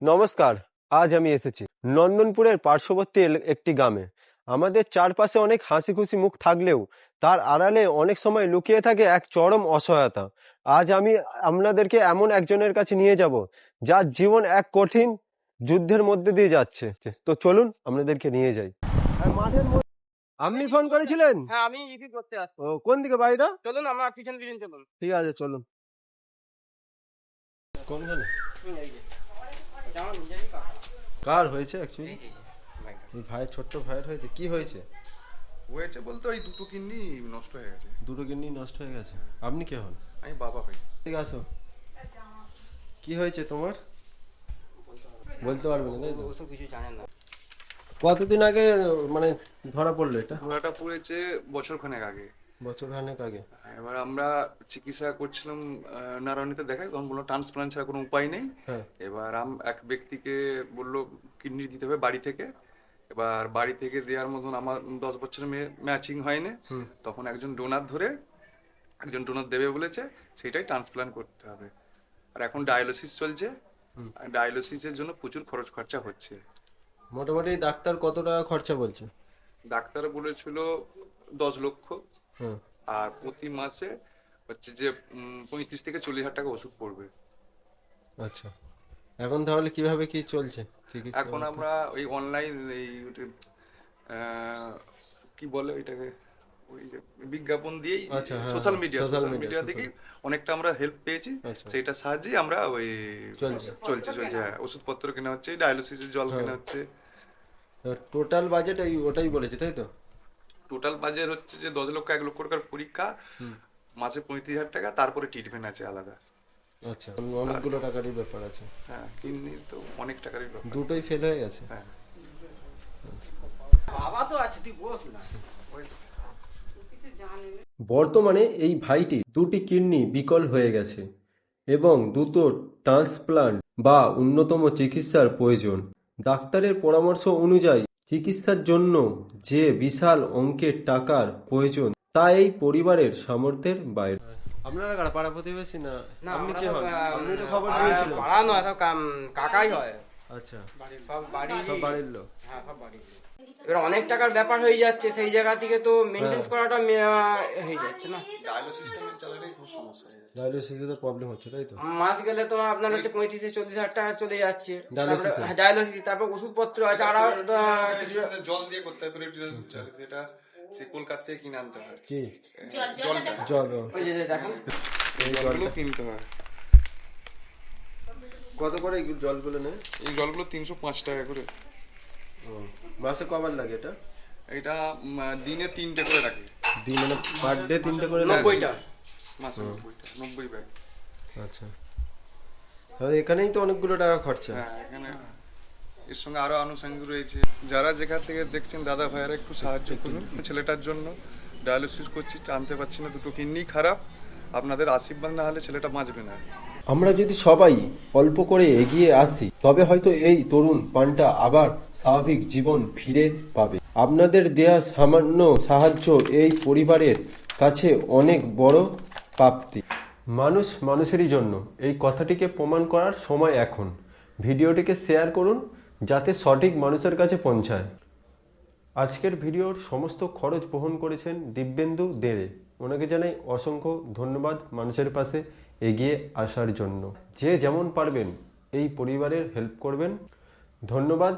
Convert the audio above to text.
নমস্কার। আজ আমি এসেছি নন্দনপুরের পার্শ্ববর্তী একটি গ্রামে। আমাদের চারপাশে অনেক হাসি খুশি মুখ থাকলেও তার আড়ালে অনেক সময় লুকিয়ে থাকে এক চরম অসহায়তা। আজ আমি আপনাদেরকে এমন একজনের কাছে নিয়ে যাব যার জীবন এক কঠিন যুদ্ধের মধ্যে দিয়ে যাচ্ছে। তো চলুন আপনাদেরকে নিয়ে যাই। আপনি ফোন করেছিলেন? হ্যাঁ, আমি রিভিউ করতে আসছি। ও, কোন দিকে বাড়িটা? চলুন আমার পিছন চলুন। ঠিক আছে, চলুন। কোনখানে? এই যে। এটা আমার নিজেরই কাকা। কার হয়েছে অ্যাকচুয়ালি? এই যে, ভাইটা। এই ভাইয়ের, ছোট্ট ভাইয়ের হয়েছে। কি হয়েছে? হয়েছে বলতে ওই দুটো কিডনি নষ্ট হয়ে গেছে। দুটো কিডনি নষ্ট হয়ে গেছে। আপনি কে হন? আমি বাবা হই। ঠিক আছে। কি হয়েছে তোমার? বলতে পারবে না, তাই তো? ওসব কিছু জানেন না। কতদিন আগে মানে ধরা পড়লো এটা? ধরাটা পড়েছে বছরখানেক আগে। বছর খানেক আগে। এবার আমরা চিকিৎসা করছিলাম নারায়ণীতে দেখাই, তখন বললো ট্রান্সপ্লান্ট ছাড়া কোনো উপায় নেই। হ্যাঁ। এবার এক ব্যক্তিকে বললো কিডনি দিতে হবে বাড়ি থেকে। এবার বাড়ি থেকে দেওয়ার মতন আমার 10 বছরের মেয়ে ম্যাচিং হয়নি। তখন একজন ডোনার দেবে বলেছে, সেটাই ট্রান্সপ্লান্ট করতে হবে। আর এখন ডায়ালিসিস চলছে। ডায়ালিসিসের জন্য প্রচুর খরচা হচ্ছে। মোটামুটি ডাক্তার কত টাকা খরচা বলছে? ডাক্তার বলেছিল 10 লক্ষ। হুম। আর প্রতি মাসে হচ্ছে যে 35 থেকে 40 হাজার টাকা ওষুধ পড়বে। আচ্ছা, এখন তাহলে কিভাবে কি চলছে চিকিৎসা এখন ব্যবস্থা? আমরা ওই অনলাইন এই কি বলে ওইটাকে, ওই যে বিজ্ঞাপন দিয়েই আচ্ছা, হ্যাঁ, সোশ্যাল সোশ্যাল মিডিয়া মিডিয়া থেকেই অনেকটা আমরা হেল্প পেয়েছি। আচ্ছা। সেইটার সাহায্যে আমরা ওই চলছে। হ্যাঁ, ওষুধপত্র কেনা হচ্ছে, ডায়ালিসিসের জল কেনা হচ্ছে। টোটাল বাজেট ওটাই বলেছে, তাই তো? টোটাল বাজেট হচ্ছে যে 10 লক্ষ, 1 লক্ষ টাকার পরীক্ষা, মাসে 35 হাজার টাকা, তারপরে ট্রিটমেন্ট আছে আলাদা। আচ্ছা, অনেকগুলো টাকারই ব্যাপার আছে। হ্যাঁ, কিডনি তো অনেক টাকারই ব্যাপার। দুটোই ফেল হয়ে গেছে। হ্যাঁ। বাবা তো আছে, তুই বস না। বর্তমানে এই ভাইটি দুটি কিডনি বিকল হয়ে গেছে এবং দুটো ট্রান্সপ্লান্ট বা উন্নতম চিকিৎসার প্রয়োজন। ডাক্তারের পরামর্শ অনুযায়ী চিকিৎসার জন্য যে বিশাল অঙ্কের টাকার প্রয়োজন তা এই পরিবারের সামর্থ্যের বাইরে। আপনারা কারা, পাড়া প্রতিবেশী না? আপনি কি হন? আপনি তো খবর দিয়েছিলেন। পাড়া নয়, সব কাকাই হয়। আচ্ছা, সব বাড়ির লোক। হ্যাঁ, সব বাড়ির। এবার অনেক টাকার ব্যাপার হয়ে যাচ্ছে, সেই জায়গা থেকে তো মেনটেন্স করাটা হয়ে যাচ্ছে না। ডায়ালিসিসটা চালালেই খুব সমস্যা হয়ে যাচ্ছে। ডায়ালিসিসে তো প্রবলেম হচ্ছে, তাই তো? মাস গেলে তো আপনার হচ্ছে 35-40 হাজার টাকা চলে যাচ্ছে। ডায়ালিসিসে? ডায়ালিসিস, তারপর ওষুধপত্র আছে আর জল দিয়ে করতে হয়, সেটা সে কলকাতা থেকে কিনে আনতে হয়। কি জলটা জল? ওই যে দেখেন, এই জলগুলো কিনতে হয়। কত করে এই জলগুলো নেয়? এই জলগুলো 305 টাকা করে। মাসে কবার লাগে এটা? এটা দিনে 3টে করে রাখে। দিন মানে পার ডে 3টে করে লাগে? 90টা। মাসে 90 ব্যাগ। আচ্ছা, তাহলে এখানেই তো অনেকগুলো টাকা খরচা। হ্যাঁ, এখানে এর সঙ্গে আরো আনুষঙ্গিক রয়েছে। যারা যেখান থেকে দেখছেন দাদা ভাইয়ারা একটু সাহায্য করুন। ছেলেটার জন্য ডায়ালিসিস করছি, জানতে পারছি না, দুটো কিডনি খারাপ। আপনাদের আশীর্বাদ না হলে ছেলেটা বাঁচবে না। আমরা যদি সবাই অল্প করে এগিয়ে আসি তবে হয়তো এই তরুণ প্রাণটা আবার স্বাভাবিক জীবন ফিরে পাবে। আপনাদের দেয়া সামান্য সাহায্য এই পরিবারের কাছে অনেক বড় প্রাপ্তি। মানুষ মানুষেরই জন্য, এই কথাটিকে প্রমাণ করার সময় এখন। ভিডিওটিকে শেয়ার করুন যাতে সঠিক মানুষের কাছে পৌঁছায়। আজকের ভিডিওর সমস্ত খরচ বহন করেছেন দিব্যেন্দু দেড়ে। ওনাকে জানাই অসংখ্য ধন্যবাদ মানুষের পাশে এগিয়ে আসার জন্য। যে যেমন পারবেন এই পরিবারের হেল্প করবেন। ধন্যবাদ।